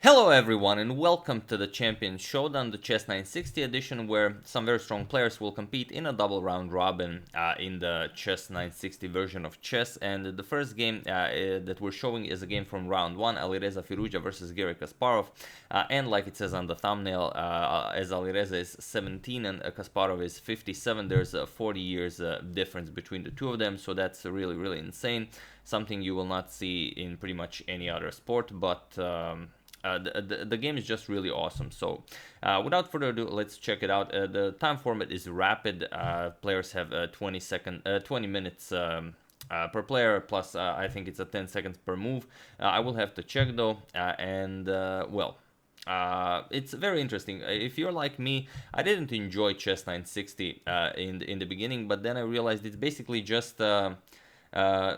Hello everyone and welcome to the Champions Showdown, the Chess 960 edition, where some very strong players will compete in a double round robin in the Chess 960 version of chess. And the first game that we're showing is a game from round 1, Alireza Firouzja versus Garry Kasparov. And like it says on the thumbnail, as Alireza is 17 and Kasparov is 57, there's a 40 years difference between the two of them, so that's really insane. Something you will not see in pretty much any other sport, but the game is just really awesome. So without further ado, let's check it out. The time format is rapid. Players have 20 minutes per player, plus I think it's a 10 seconds per move. I will have to check though, it's very interesting. If you're like me, I didn't enjoy Chess 960 in the beginning, but then I realized it's basically just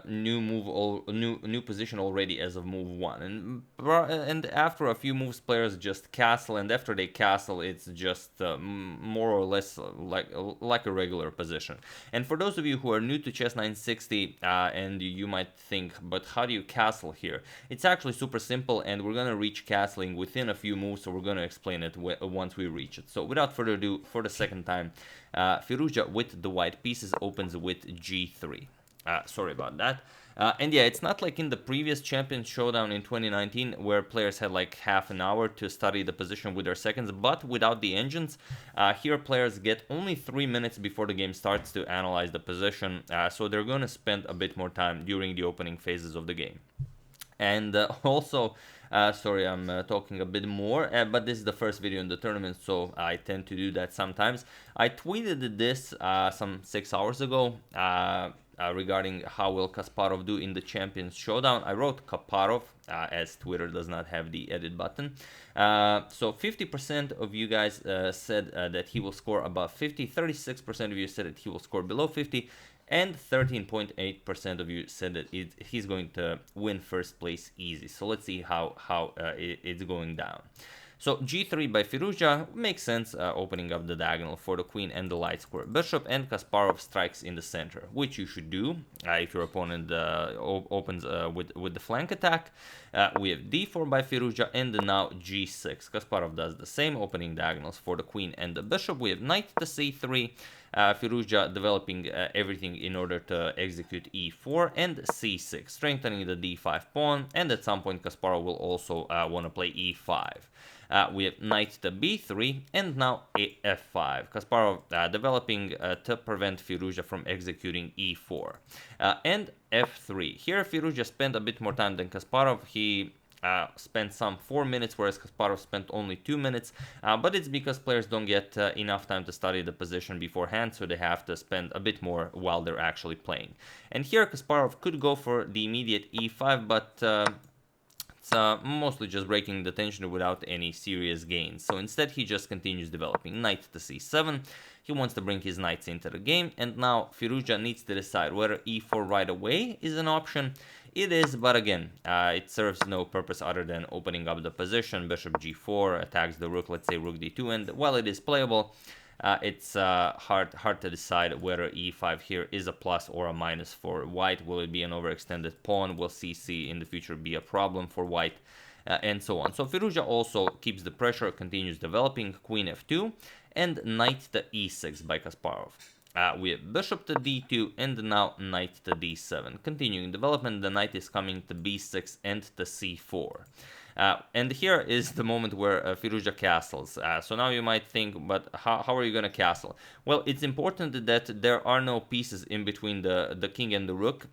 new position already as of move 1, and after a few moves players just castle, and after they castle it's just more or less like a regular position. And for those of you who are new to Chess 960 and you might think, but how do you castle here? It's actually super simple, and we're gonna reach castling within a few moves, so we're gonna explain it once we reach it. So without further ado, for the second time, Firouzja with the white pieces opens with g3. Sorry about that. And yeah, it's not like in the previous Champions Showdown in 2019 where players had like half an hour to study the position with their seconds, but without the engines, here players get only 3 minutes before the game starts to analyze the position, so they're going to spend a bit more time during the opening phases of the game. And also, sorry, I'm talking a bit more, but this is the first video in the tournament, so I tend to do that sometimes. I tweeted this some 6 hours ago, regarding how will Kasparov do in the Champions Showdown. I wrote Kasparov, as Twitter does not have the edit button. So 50% of you guys said that he will score above 50, 36% of you said that he will score below 50, and 13.8% of you said that he's going to win first place easy. So let's see how it's going down. So g3 by Firouzja makes sense, opening up the diagonal for the queen and the light square bishop, and Kasparov strikes in the center, which you should do if your opponent opens with the flank attack. We have d4 by Firouzja, and now g6. Kasparov does the same, opening diagonals for the queen and the bishop. We have knight to c3. Firouzja developing everything in order to execute e4 and c6, strengthening the d5 pawn, and at some point Kasparov will also want to play e5. We have knight to b3, and now f5. Kasparov developing to prevent Firouzja from executing e4. And f3. Here Firouzja spent a bit more time than Kasparov. He spent some 4 minutes, whereas Kasparov spent only 2 minutes, but it's because players don't get enough time to study the position beforehand, so they have to spend a bit more while they're actually playing. And here Kasparov could go for the immediate e5, but it's mostly just breaking the tension without any serious gains. So instead he just continues developing. Knight to c7. He wants to bring his knights into the game, and now Firouzja needs to decide whether e4 right away is an option. It is, but again, it serves no purpose other than opening up the position. Bishop g4 attacks the rook, let's say rook d2, and while it is playable, it's hard to decide whether e5 here is a plus or a minus for white. Will it be an overextended pawn? Will cc in the future be a problem for white? And so on. So Firouzja also keeps the pressure, continues developing. Queen f2 and knight to e6 by Kasparov. We have bishop to d2 and now knight to d7. Continuing development, the knight is coming to b6 and to c4. And here is the moment where Firouzja castles. So now you might think, but how are you going to castle? Well, it's important that there are no pieces in between the king and the rook.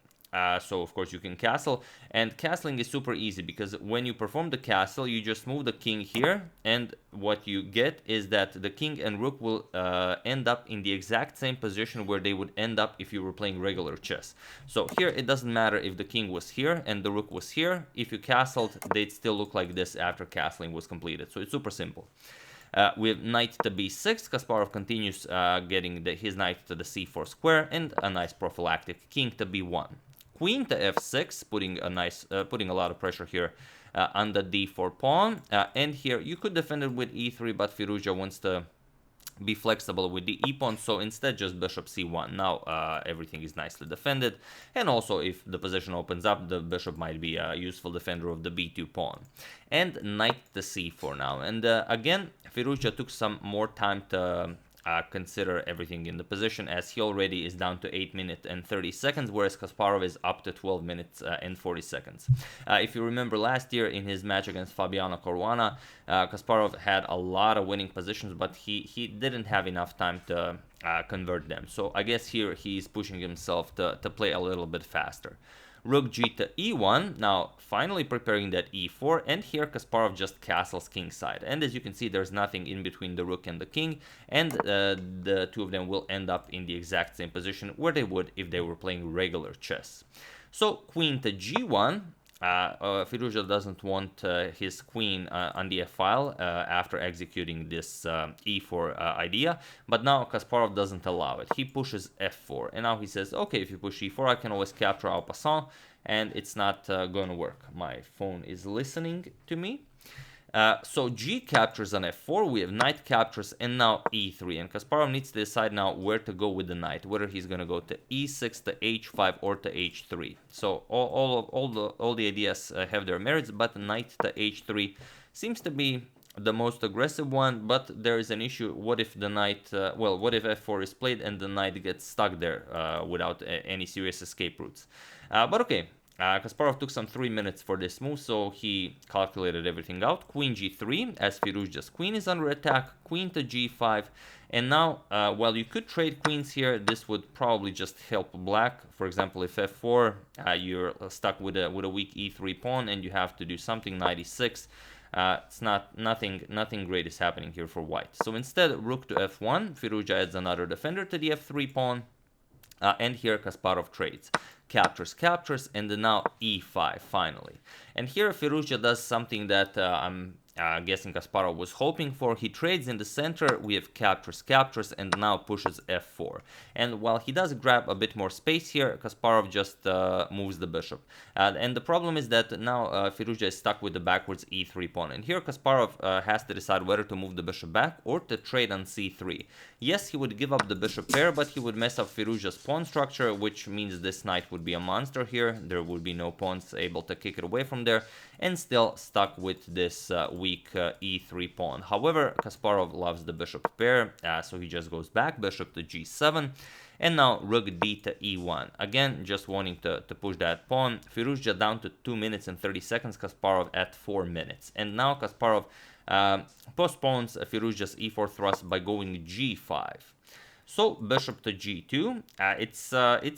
So of course you can castle, and castling is super easy because when you perform the castle you just move the king here, and what you get is that the king and rook will end up in the exact same position where they would end up if you were playing regular chess. So here it doesn't matter if the king was here and the rook was here. If you castled, they'd still look like this after castling was completed. So it's super simple. We have knight to b6. Kasparov continues getting his knight to the c4 square, and a nice prophylactic king to b1. Queen to f6, putting a lot of pressure here on the d4 pawn. And here you could defend it with e3, but Firouzja wants to be flexible with the e-pawn, so instead just bishop c1. Now everything is nicely defended, and also if the position opens up, the bishop might be a useful defender of the b2 pawn. And knight to c4 now, and again Firouzja took some more time to consider everything in the position, as he already is down to 8 minutes and 30 seconds, whereas Kasparov is up to 12 minutes and 40 seconds. If you remember last year in his match against Fabiano Caruana, Kasparov had a lot of winning positions, but he didn't have enough time to convert them. So I guess here he's pushing himself to play a little bit faster. Rook g to e1, now finally preparing that e4, and here Kasparov just castles kingside. And as you can see, there's nothing in between the rook and the king, and the two of them will end up in the exact same position where they would if they were playing regular chess. So queen to g1, Firouzja doesn't want his queen on the f-file after executing this e4 idea, but now Kasparov doesn't allow it. He pushes f4, and now he says, okay, if you push e4, I can always capture en passant, and it's not going to work. My phone is listening to me. So g captures on f4, we have knight captures, and now e3, and Kasparov needs to decide now where to go with the knight, whether he's going to go to e6, to h5, or to h3. So all the ideas have their merits, but knight to h3 seems to be the most aggressive one, but there is an issue. What if the knight, what if f4 is played and the knight gets stuck there without any serious escape routes? But okay. Kasparov took some 3 minutes for this move, so he calculated everything out. Queen g3, as Firouzja's queen is under attack, queen to g5, and now, while you could trade queens here, this would probably just help black. For example, if f4, you're stuck with a weak e3 pawn, and you have to do something, knight e6. It's nothing great is happening here for white. So instead, rook to f1, Firouzja adds another defender to the f3 pawn, and here Kasparov trades. Captures, and then now e5 finally. And here Firouzja does something that I'm guessing Kasparov was hoping for. He trades in the center, we have captures, and now pushes f4. And while he does grab a bit more space here, Kasparov just moves the bishop. And the problem is that now Firouzja is stuck with the backwards e3 pawn. And here Kasparov has to decide whether to move the bishop back or to trade on c3. Yes, he would give up the bishop pair, but he would mess up Firouzja's pawn structure, which means this knight would be a monster here. There would be no pawns able to kick it away from there, and still stuck with this weak e3 pawn. However, Kasparov loves the bishop pair, so he just goes back, bishop to g7, and now rook d to e1. Again, just wanting to push that pawn. Firouzja down to 2 minutes and 30 seconds, Kasparov at 4 minutes. And now Kasparov postpones Firouzja's e4 thrust by going g5. So bishop to g2, it's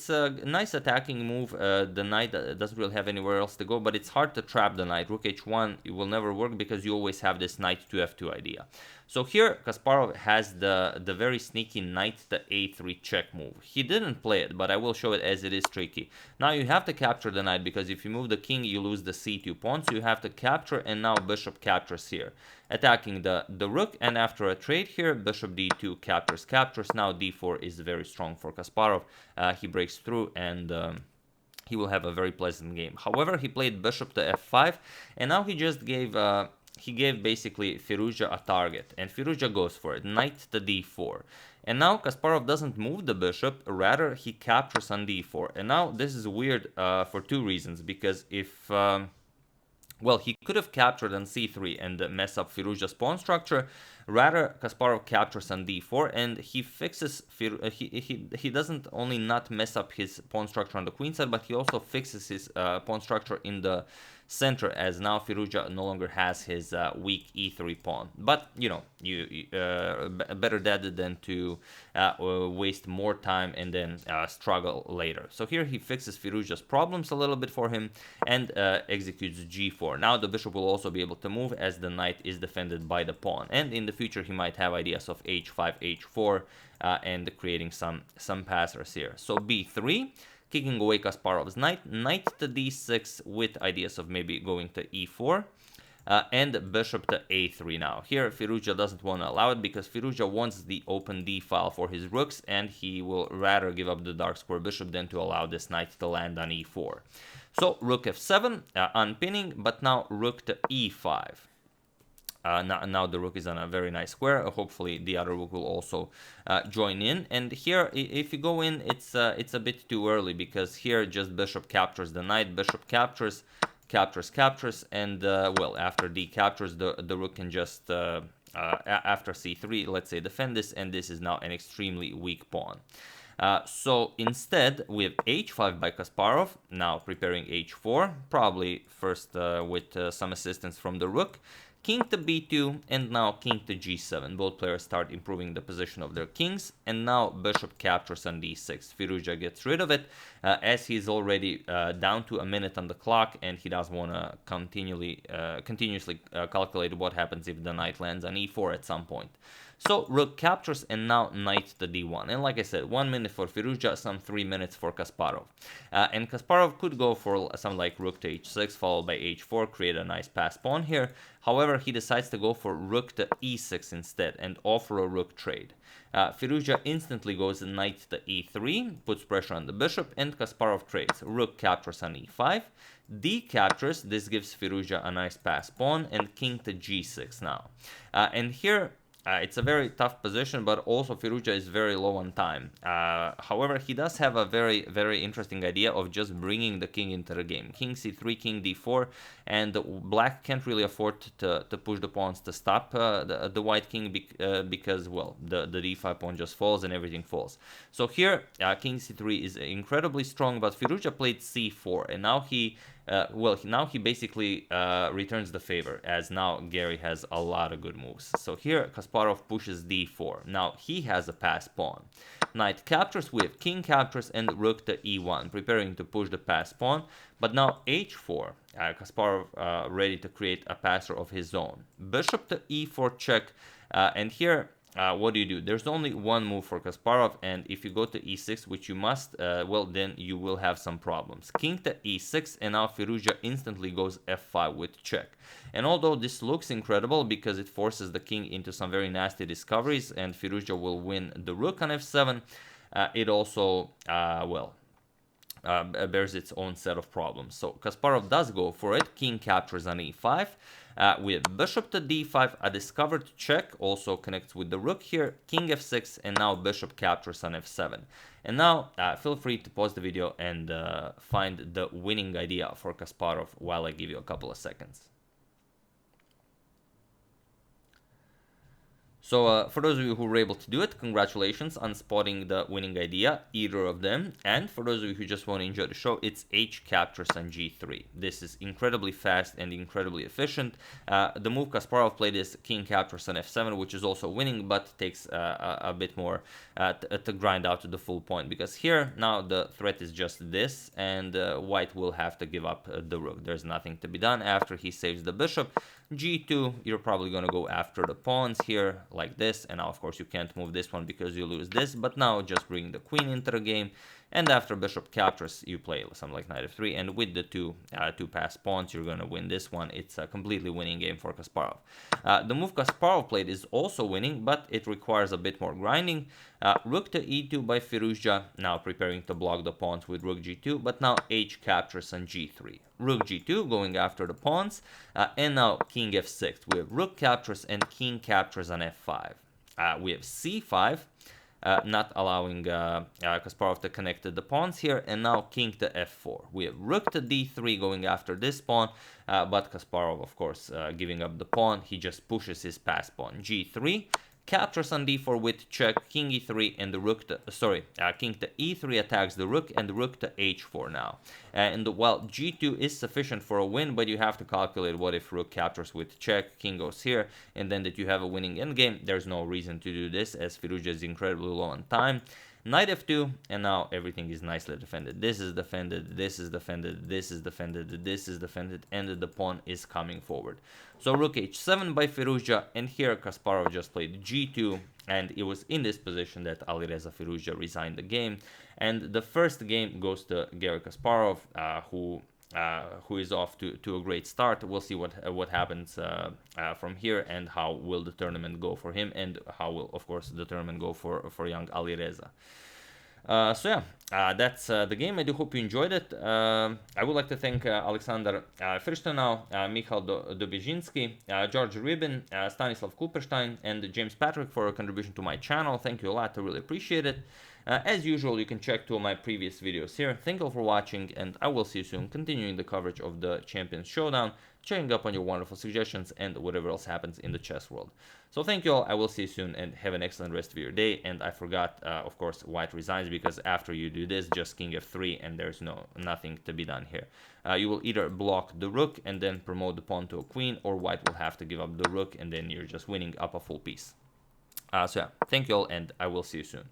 a nice attacking move. The knight doesn't really have anywhere else to go, but it's hard to trap the knight. Rook h1, it will never work because you always have this knight to f2 idea. So here Kasparov has the very sneaky knight to a3 check move. He didn't play it, but I will show it as it is tricky. Now you have to capture the knight, because if you move the king, you lose the c2 pawn, so you have to capture, and now bishop captures here, attacking the rook, and after a trade here, bishop d2 captures. Now d4 is very strong for Kasparov. He breaks through, and he will have a very pleasant game. However, he played bishop to f5, and now he just gave basically Firouzja a target, and Firouzja goes for it, knight to d4. And now Kasparov doesn't move the bishop, rather he captures on d4. And now this is weird for two reasons, because if well, he could have captured on c3 and mess up Firouzja's pawn structure. Rather, Kasparov captures on d4, and he fixes he doesn't only not mess up his pawn structure on the queen side, but he also fixes his pawn structure in the center, as now Firouzja no longer has his weak e3 pawn. But you know, better that than to waste more time and then struggle later. So here he fixes Firouzja's problems a little bit for him and executes g4. Now the bishop will also be able to move, as the knight is defended by the pawn, and in the future he might have ideas of h5, h4, and creating some passers here. So b3, kicking away Kasparov's knight, knight to d6 with ideas of maybe going to e4, and bishop to a3 now. Here Firouzja doesn't want to allow it, because Firouzja wants the open d file for his rooks, and he will rather give up the dark square bishop than to allow this knight to land on e4. So rook f7, unpinning, but now rook to e5. now the rook is on a very nice square. Hopefully the other rook will also join in. And here, if you go in, it's a bit too early, because here just bishop captures the knight, bishop captures, captures, and well, after d captures, the rook can just after c3, let's say, defend this, and this is now an extremely weak pawn. So instead, we have h5 by Kasparov, now preparing h4, probably first with some assistance from the rook, king to b2, and now king to g7. Both players start improving the position of their kings, and now bishop captures on d6. Firouzja gets rid of it, as he's already down to a minute on the clock, and he doesn't want to continuously calculate what happens if the knight lands on e4 at some point. So rook captures, and now knight to d1. And like I said, 1 minute for Firouzja, some 3 minutes for Kasparov. And Kasparov could go for something like rook to h6, followed by h4, create a nice pass pawn here. However, he decides to go for rook to e6 instead, and offer a rook trade. Firouzja instantly goes knight to e3, puts pressure on the bishop, and Kasparov trades. Rook captures on e5, d captures, this gives Firouzja a nice pass pawn, and king to g6 now. And here, it's a very tough position, but also Firouzja is very low on time. However, he does have a very, very interesting idea of just bringing the king into the game. King c3, king d4, and black can't really afford to push the pawns to stop the white king because, well, the d5 pawn just falls and everything falls. So here, king c3 is incredibly strong, but Firouzja played c4, and now he basically returns the favor, as now Garry has a lot of good moves. So here Kasparov pushes d4. Now he has a pass pawn. Knight captures, we have king captures, and rook to e1, preparing to push the pass pawn. But now h4, Kasparov ready to create a passer of his own. Bishop to e4 check, and here what do? There's only one move for Kasparov, and if you go to e6, which you must, well, then you will have some problems. King to e6, and now Firouzja instantly goes f5 with check. And although this looks incredible because it forces the king into some very nasty discoveries, and Firouzja will win the rook on f7, it also, bears its own set of problems. So Kasparov does go for it. King captures on e5. We have bishop to d5, a discovered check, also connects with the rook here, king f6, and now bishop captures on f7. And now feel free to pause the video and find the winning idea for Kasparov while I give you a couple of seconds. So for those of you who were able to do it, congratulations on spotting the winning idea, either of them. And for those of you who just want to enjoy the show, it's h captures on g3. This is incredibly fast and incredibly efficient. The move Kasparov played is king captures on f7, which is also winning, but takes a bit more to grind out to the full point. Because here, now the threat is just this, and white will have to give up the rook. There's nothing to be done after he saves the bishop. g2, you're probably going to go after the pawns here, like this, and now of course you can't move this one because you lose this, but now just bring the queen into the game, and after bishop captures you play something like knight f3, and with the two pass pawns you're going to win this one. It's a completely winning game for Kasparov. The move Kasparov played is also winning, but it requires a bit more grinding. Rook to e2 by Firouzja, now preparing to block the pawns with rook g2, but now h captures on g3. Rook g2 going after the pawns, and now king f6. We have rook captures and king captures on f5. We have c5, not allowing Kasparov to connect to the pawns here, and now king to f4. We have rook to d3 going after this pawn, but Kasparov, of course, giving up the pawn. He just pushes his pass pawn. g3, captures on d4 with check, king e3, and the rook to, king to e3 attacks the rook, and the rook to h4 now. And while g2 is sufficient for a win, but you have to calculate what if rook captures with check, king goes here, and then that you have a winning endgame. There's no reason to do this, as Firouzja is incredibly low on time. Knight f2, and now everything is nicely defended. This is defended, this is defended, this is defended, this is defended, and the pawn is coming forward. So rook h7 by Firouzja, and here Kasparov just played g2, and it was in this position that Alireza Firouzja resigned the game. And the first game goes to Garry Kasparov, who is off to a great start. We'll see what happens from here, and how will the tournament go for him, and how will, of course, the tournament go for young Alireza. So yeah, that's the game. I do hope you enjoyed it. I would like to thank Alexander Firstenau, Michal Dobezhinsky, George Ribin, Stanislav Kuperstein, and James Patrick for a contribution to my channel. Thank you a lot. I really appreciate it. As usual, you can check two of my previous videos here. Thank you all for watching, and I will see you soon, continuing the coverage of the Champions Showdown, checking up on your wonderful suggestions, and whatever else happens in the chess world. So thank you all, I will see you soon, and have an excellent rest of your day. And I forgot, of course, white resigns, because after you do this, just king f3, and there's nothing to be done here. You will either block the rook and then promote the pawn to a queen, or white will have to give up the rook, and then you're just winning up a full piece. So yeah, thank you all, and I will see you soon.